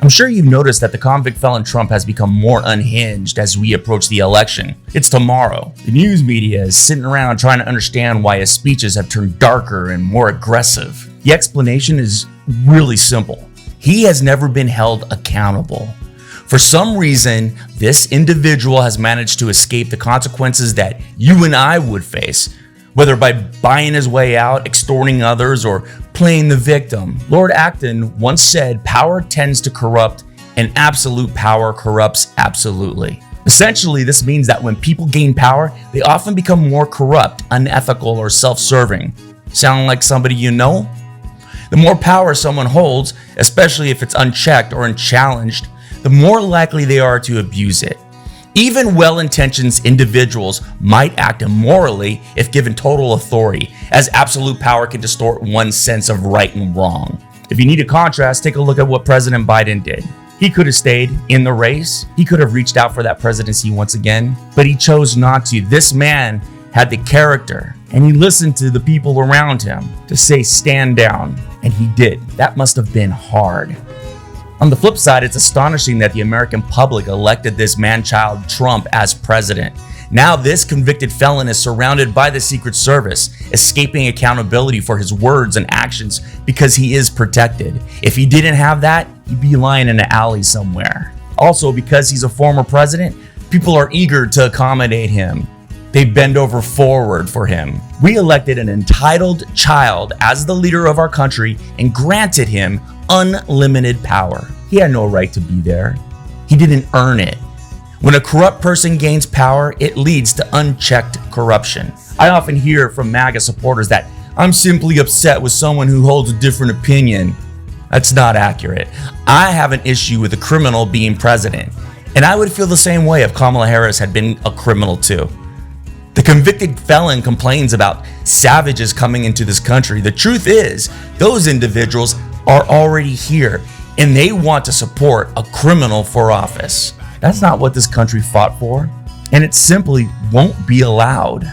I'm sure you've noticed that the convict felon Trump has become more unhinged as we approach the election. It's tomorrow. The news media is sitting around trying to understand why his speeches have turned darker and more aggressive. The explanation is really simple. He has never been held accountable. For some reason, this individual has managed to escape the consequences that you and I would face, whether by buying his way out, extorting others, or playing the victim. Lord Acton once said, "Power tends to corrupt, and absolute power corrupts absolutely." Essentially, this means that when people gain power, they often become more corrupt, unethical, or self-serving. Sound like somebody you know? The more power someone holds, especially if it's unchecked or unchallenged, the more likely they are to abuse it. Even well-intentioned individuals might act immorally if given total authority, as absolute power can distort one's sense of right and wrong. If you need a contrast, take a look at what President Biden did. He could have stayed in the race. He could have reached out for that presidency once again, but he chose not to. This man had the character, and he listened to the people around him to say stand down, and he did. That must have been hard. On the flip side, it's astonishing that the American public elected this man-child Trump as president. Now this convicted felon is surrounded by the Secret Service, escaping accountability for his words and actions because he is protected. If he didn't have that, he'd be lying in an alley somewhere. Also, because he's a former president, people are eager to accommodate him. They bend over forward for him. We elected an entitled child as the leader of our country and granted him unlimited power. He had no right to be there. He didn't earn it. When a corrupt person gains power, it leads to unchecked corruption. I often hear from MAGA supporters that I'm simply upset with someone who holds a different opinion. That's not accurate. I have an issue with a criminal being president, and I would feel the same way if Kamala Harris had been a criminal too. The convicted felon complains about savages coming into this country. The truth is, those individuals are already here, and they want to support a criminal for office. That's not what this country fought for, and it simply won't be allowed.